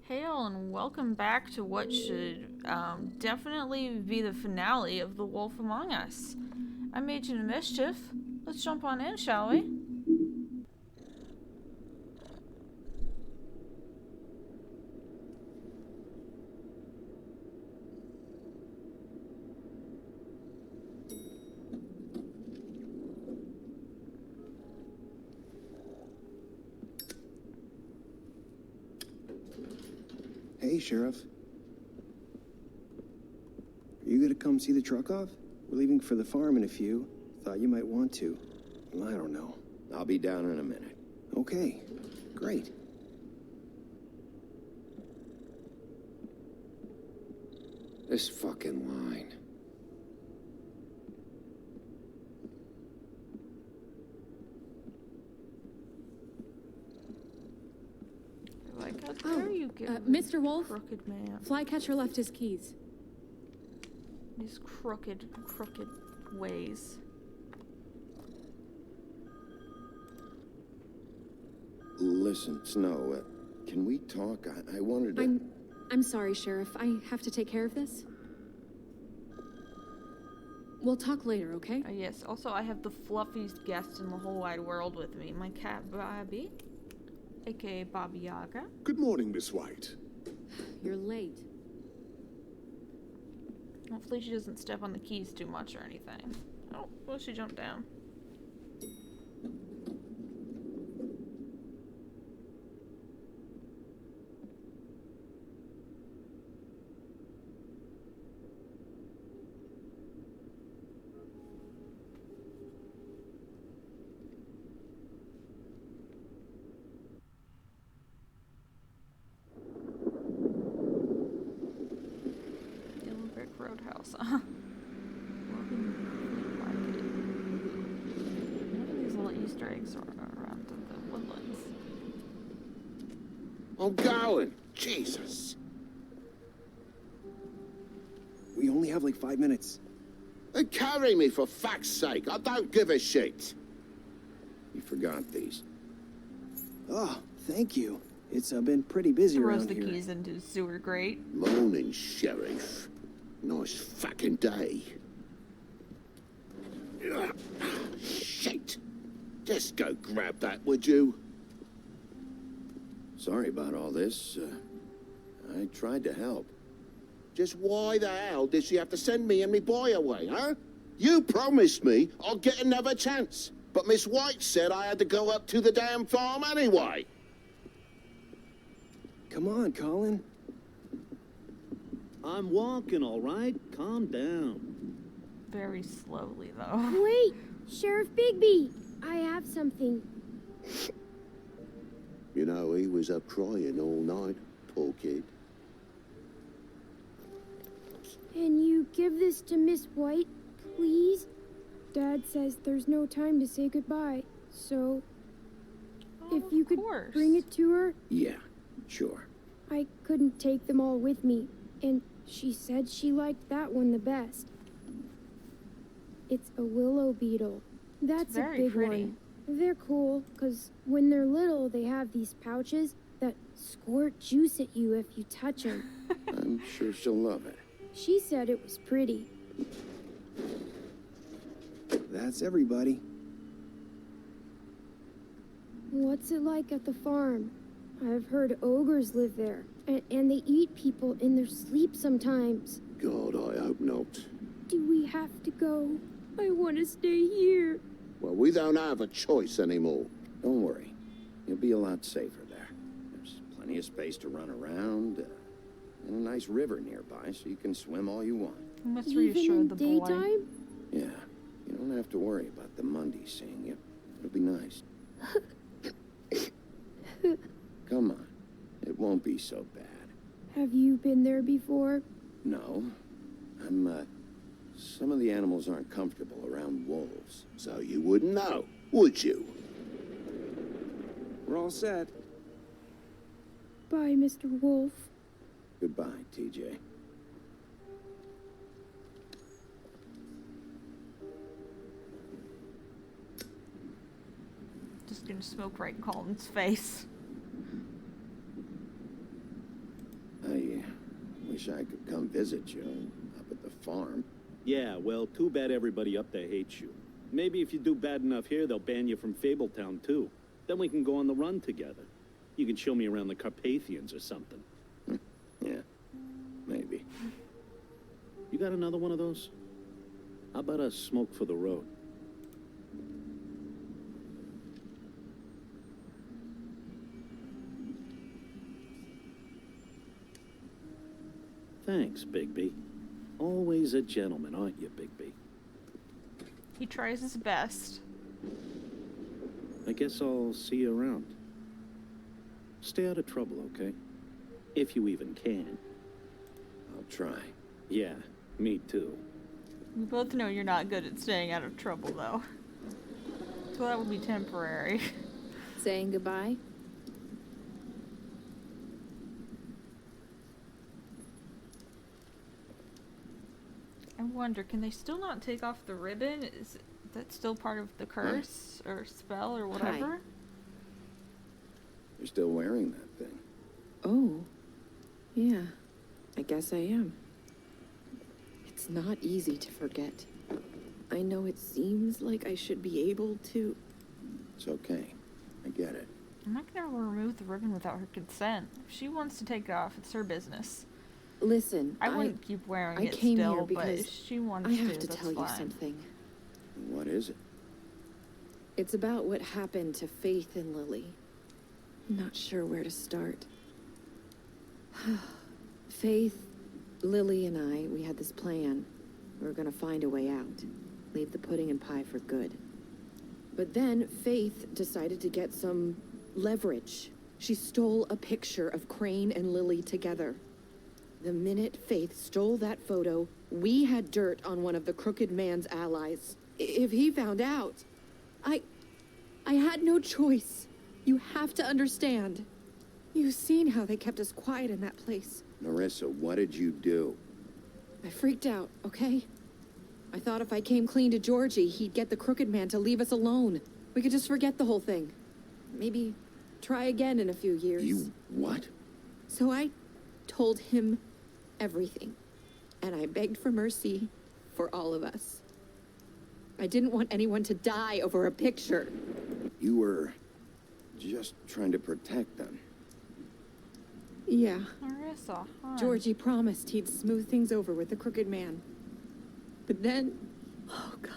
Hail and welcome back to what should definitely be the finale of The Wolf Among Us. I'm Agent of Mischief. Let's jump on in, shall we? Hey, Sheriff. Are you gonna come see the truck off? We're leaving for the farm in a few. Thought you might want to. Well, I don't know. I'll be down in a minute. Okay, great. This fucking line. Like, how dare you get Mr. Wolf? crooked man. Flycatcher left his keys. These crooked ways. Listen, Snow, can we talk? I wanted to... I'm sorry, Sheriff. I have to take care of this. We'll talk later, okay? Yes, also I have the fluffiest guest in the whole wide world with me. My cat, Bobby. A.k.a. Baba Yaga. Good morning, Miss White. You're late. Hopefully she doesn't step on the keys too much or anything. Oh, well, she jumped down. Yellow Brick Roadhouse, huh? Logan Flea Market. None of these little Easter eggs are around the woodlands. I'm going! Jesus! We only have like 5 minutes. Carry me, for fuck's sake! I don't give a shit! You forgot these. Oh, thank you. It's been pretty busy Throws around the here. keys into the sewer grate. Morning, Sheriff. Nice fucking day. Ugh, shit! Just go grab that, would you? Sorry about all this. I tried to help. Just why the hell did she have to send me and me boy away, huh? You promised me I'll get another chance. But Miss White said I had to go up to the damn farm anyway. Come on, Colin. I'm walking, all right? Calm down. Very slowly, though. Wait, Sheriff Bigby, I have something. You know, he was up crying all night, poor kid. Can you give this to Miss White, please? Dad says there's no time to say goodbye, so if you could course. bring it to her. Yeah, sure. I couldn't take them all with me, and she said she liked that one the best. It's a willow beetle. That's a very big pretty. one. They're cool, because when they're little, they have these pouches that squirt juice at you if you touch them. I'm sure she'll love it. She said it was pretty. That's everybody. What's it like at the farm? I've heard ogres live there, and they eat people in their sleep sometimes. God, I hope not. Do we have to go? I want to stay here. Well, we don't have a choice anymore. Don't worry. You'll be a lot safer there. There's plenty of space to run around, and a nice river nearby, so you can swim all you want. You must Even reassure in the boy. daytime? Yeah, you don't have to worry about the Mundies seeing you. It'll be nice. Come on. It won't be so bad. Have you been there before? No. Some of the animals aren't comfortable around wolves. So you wouldn't know, would you? We're all set. Bye, Mr. Wolf. Goodbye, TJ. Just gonna smoke right in Colin's face. Wish I could come visit you up at the farm. Yeah, well, too bad everybody up there hates you. Maybe if you do bad enough here, they'll ban you from Fabletown, too. Then we can go on the run together. You can show me around the Carpathians or something. Yeah, maybe. You got another one of those? How about a smoke for the road? Thanks, Bigby. Always a gentleman, aren't you, Bigby? He tries his best. I guess I'll see you around. Stay out of trouble, okay? If you even can. I'll try. Yeah, me too. We both know you're not good at staying out of trouble, though. So that would be temporary. Saying goodbye? I wonder, can they still not take off the ribbon? Is that still part of the curse or spell or whatever? You're still wearing that thing. Oh, yeah, I guess I am. It's not easy to forget. I know it seems like I should be able to. It's okay. I get it. I'm not gonna remove the ribbon without her consent. If she wants to take it off, it's her business. Listen, I wouldn't keep wearing I it came still, here but because if she wants I have to that's tell you fine. something. What is it? It's about what happened to Faith and Lily. I'm not sure where to start. Faith, Lily, and I, we had this plan. We were gonna find a way out. Leave the pudding and pie for good. But then Faith decided to get some leverage. She stole a picture of Crane and Lily together. The minute Faith stole that photo, we had dirt on one of the crooked man's allies. If he found out, I had no choice. You have to understand. You've seen how they kept us quiet in that place. Narissa, what did you do? I freaked out, okay? I thought if I came clean to Georgie, he'd get the crooked man to leave us alone. We could just forget the whole thing. Maybe try again in a few years. You what? So I told him everything. And I begged for mercy for all of us. I didn't want anyone to die over a picture. You were just trying to protect them. Yeah. Marissa, hon. Georgie promised he'd smooth things over with the crooked man. But then... Oh, God.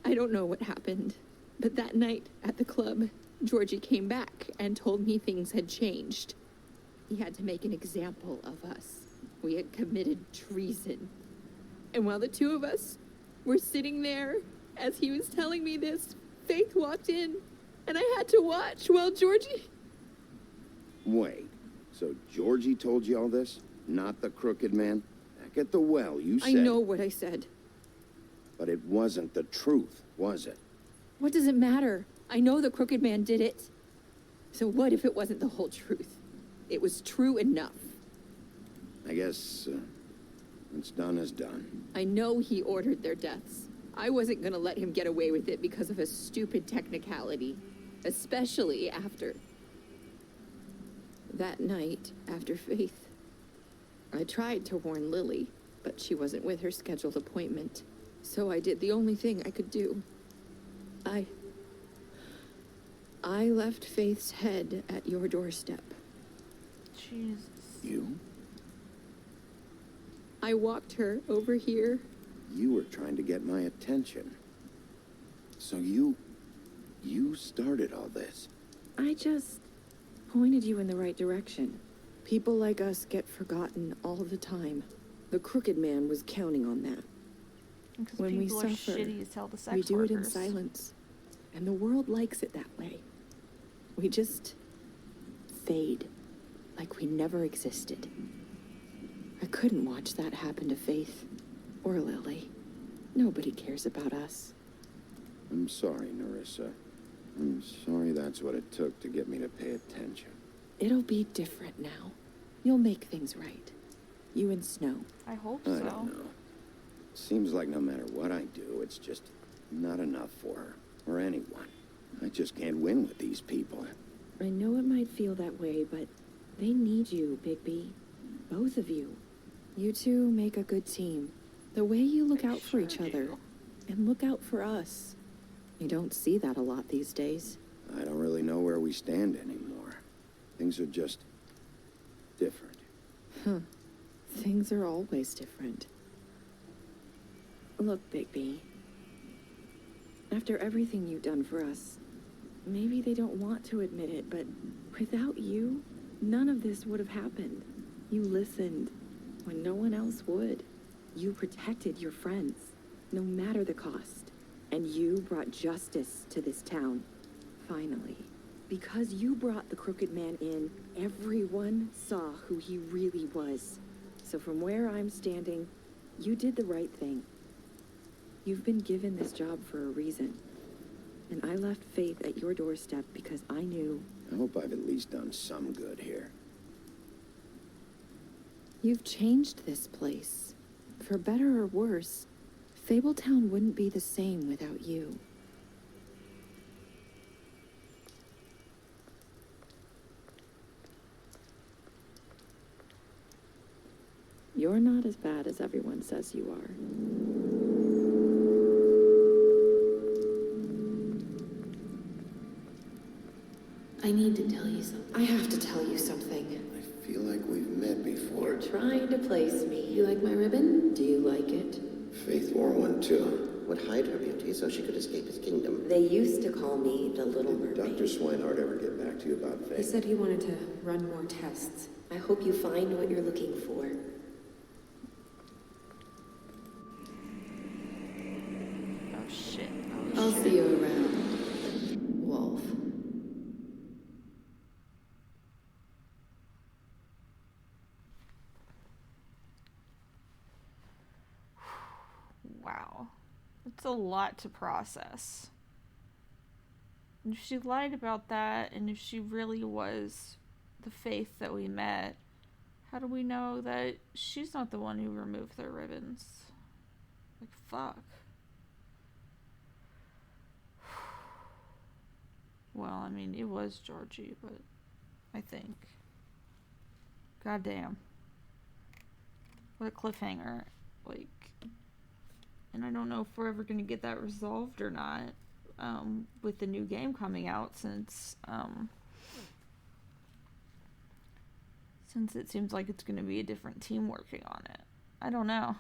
I don't know what happened, but that night at the club, Georgie came back and told me things had changed. He had to make an example of us. We had committed treason. And while the two of us were sitting there, as he was telling me this, Faith walked in, and I had to watch while Georgie... Wait, so Georgie told you all this? Not the crooked man? Back at the well, you said... I know what I said. But it wasn't the truth, was it? What does it matter? I know the crooked man did it. So what if it wasn't the whole truth? It was true enough. I guess, what's done is done. I know he ordered their deaths. I wasn't gonna let him get away with it because of a stupid technicality. Especially after... that night, after Faith. I tried to warn Lily, but she wasn't with her scheduled appointment. So I did the only thing I could do. I left Faith's head at your doorstep. Jesus. You? I walked her over here. You were trying to get my attention. So you started all this. I just pointed you in the right direction. People like us get forgotten all the time. The crooked man was counting on that. Because When we people are suffer, shitty as hell to sex we do it in workers. silence. And the world likes it that way. We just fade, like we never existed. I couldn't watch that happen to Faith or Lily. Nobody cares about us. I'm sorry, Narissa. I'm sorry that's what it took to get me to pay attention. It'll be different now. You'll make things right. You and Snow. I hope I so. don't know. Seems like no matter what I do, it's just Not enough for her, or anyone. I just can't win with these people. I know it might feel that way, but they need you, Bigby. Both of you. You two make a good team. The way you look out for each other, and look out for us. You don't see that a lot these days. I don't really know where we stand anymore. Things are just different. Huh. Things are always different. Look, Bigby. After everything you've done for us, maybe they don't want to admit it, but without you, none of this would have happened. You listened when no one else would. You protected your friends, no matter the cost. And you brought justice to this town, finally. Because you brought the Crooked Man in, everyone saw who he really was. So from where I'm standing, you did the right thing. You've been given this job for a reason. And I left Faith at your doorstep because I knew... I hope I've at least done some good here. You've changed this place. For better or worse, Fabletown wouldn't be the same without you. You're not as bad as everyone says you are. I need to tell you something. I have to tell you something. I feel like we've met before. You're trying to place me. You like my ribbon? Do you like it? Faith wore one too. Would hide her beauty so she could escape his kingdom. They used to call me the Little Did Mermaid. Dr. Swinehart ever get back to you about He Faith? said he wanted to run more tests. I hope you find what you're looking for. Oh shit. I'll see you around, Wolf. Wow. It's a lot to process. And if she lied about that, and if she really was the Faith that we met, how do we know that she's not the one who removed their ribbons? Like, fuck. Well, I mean, it was Georgie, but I think. Goddamn. What a cliffhanger. Like, and I don't know if we're ever going to get that resolved or not, with the new game coming out, since it seems like it's going to be a different team working on it. I don't know.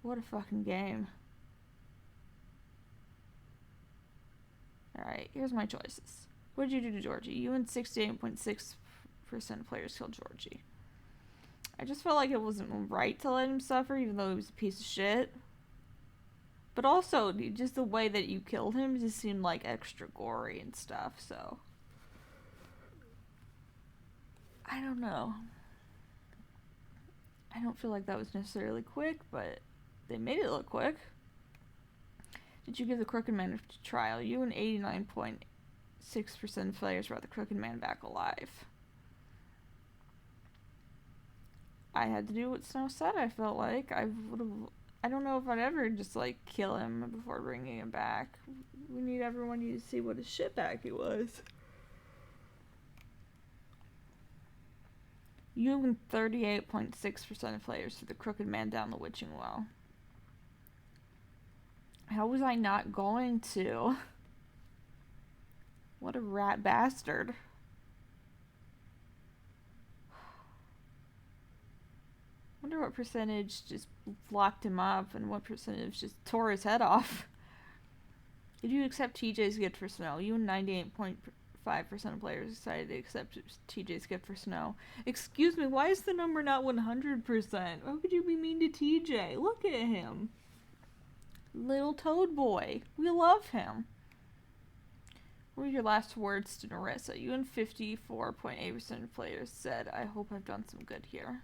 What a fucking game. Alright, here's my choices. What did you do to Georgie? You and 68.6% of players killed Georgie. I just felt like it wasn't right to let him suffer, even though he was a piece of shit. But also, just the way that you killed him just seemed like extra gory and stuff, so... I don't know. I don't feel like that was necessarily quick, but they made it look quick. Did you give the Crooked Man a trial? You and 89.6% of players brought the Crooked Man back alive. I had to do what Snow said, I felt like. I don't know if I'd ever just, like, kill him before bringing him back. We need everyone to see what a shitbag he was. You and 38.6% of players threw the Crooked Man down the witching well. How was I not going to? What a rat bastard. Wonder what percentage just locked him up and what percentage just tore his head off. Did you accept TJ's gift for Snow? You and 98.5% of players decided to accept TJ's gift for Snow. Excuse me, why is the number not 100%? How could you be mean to TJ? Look at him. Little toad boy. We love him. What were your last words to Narissa? You and 54.8% of players said, I hope I've done some good here.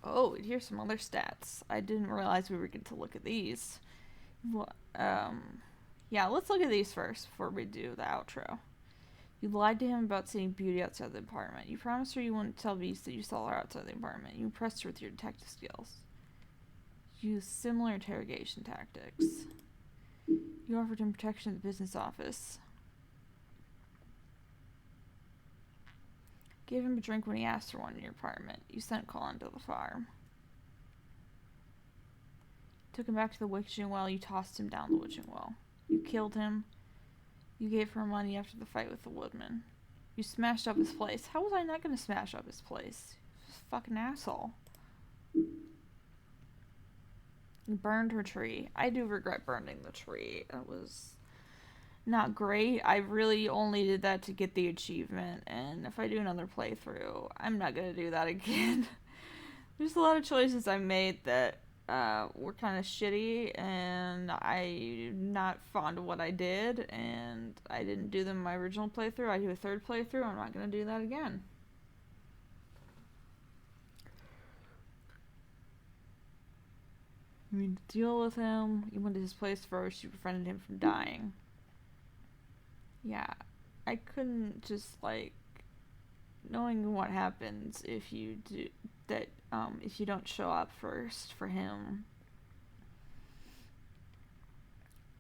Oh, and here's some other stats. I didn't realize we were going to look at these. Well, yeah, let's look at these first before we do the outro. You lied to him about seeing Beauty outside the apartment. You promised her you wouldn't tell Beast that you saw her outside the apartment. You impressed her with your detective skills. You used similar interrogation tactics. You offered him protection at the business office. Gave him a drink when he asked for one in your apartment. You sent Colin to the farm. Took him back to the witching well. You tossed him down the witching well. You killed him. You gave her money after the fight with the woodman. You smashed up his place. How was I not going to smash up his place? He was a fucking asshole. You burned her tree. I do regret burning the tree. That was not great. I really only did that to get the achievement, and if I do another playthrough, I'm not going to do that again. There's a lot of choices I made that were kind of shitty, and I'm not fond of what I did, and I didn't do them in my original playthrough. I do a third playthrough. I'm not going to do that again. You need to deal with him. You went to his place first. You prevented him from dying. Yeah, I couldn't just, like, knowing what happens if you do that, if you don't show up first for him.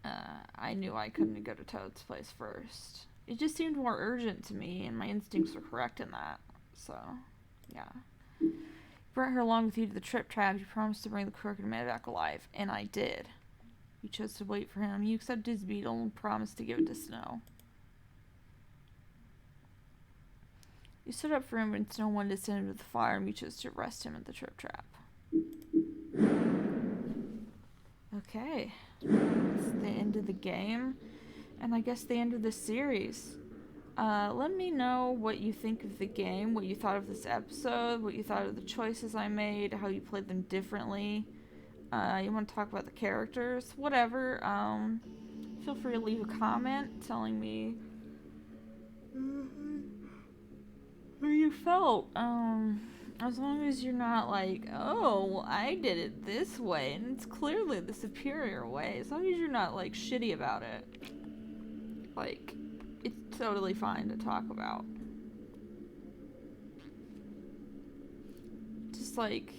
I knew I couldn't go to Toad's place first. It just seemed more urgent to me, and my instincts were correct in that. So, yeah. You brought her along with you to the trip trap. You promised to bring the crooked man back alive, and I did. You chose to wait for him. You accepted his beetle and promised to give it to Snow. You stood up for him when Snow wanted to send him to the farm. You chose to arrest him at the trip trap. Okay. That's the end of the game. And I guess the end of the series. Let me know what you think of the game, what you thought of this episode, what you thought of the choices I made, how you played them differently. You want to talk about the characters, whatever. Feel free to leave a comment telling me how you felt. As long as you're not like, oh, well, I did it this way, and it's clearly the superior way. As long as you're not, like, shitty about it. Like, it's totally fine to talk about. Just, like,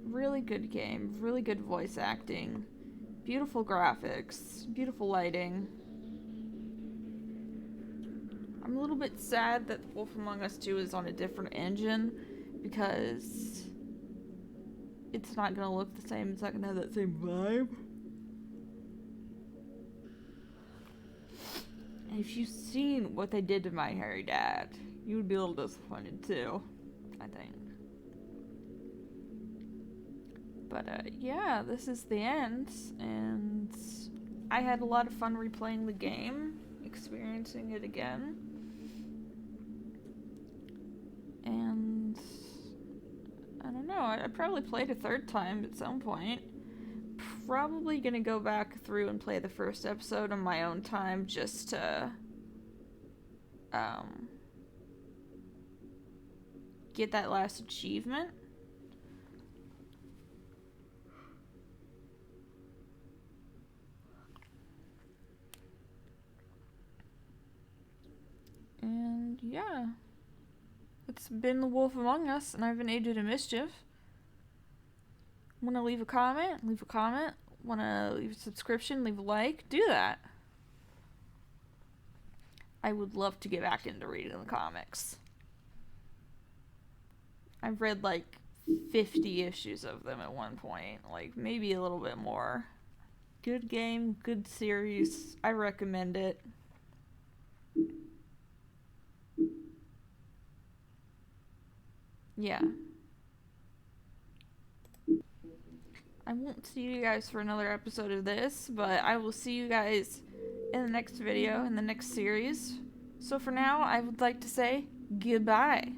really good game, really good voice acting, beautiful graphics, beautiful lighting. I'm a little bit sad that Wolf Among Us 2 is on a different engine, because it's not going to look the same, it's not going to have that same vibe. And if you've seen what they did to My Hairy Dad, you would be a little disappointed too, I think. But yeah, this is the end, and I had a lot of fun replaying the game, experiencing it again. And I don't know, I'd probably play it a third time at some point. Probably gonna go back through and play the first episode on my own time just to get that last achievement. And yeah. It's been The Wolf Among Us, and I've been Agent of Mischief. Want to leave a comment? Leave a comment. Want to leave a subscription? Leave a like? Do that. I would love to get back into reading the comics. I've read like 50 issues of them at one point. Like, maybe a little bit more. Good game, good series. I recommend it. Yeah. I won't see you guys for another episode of this, but I will see you guys in the next video, in the next series. So for now, I would like to say goodbye.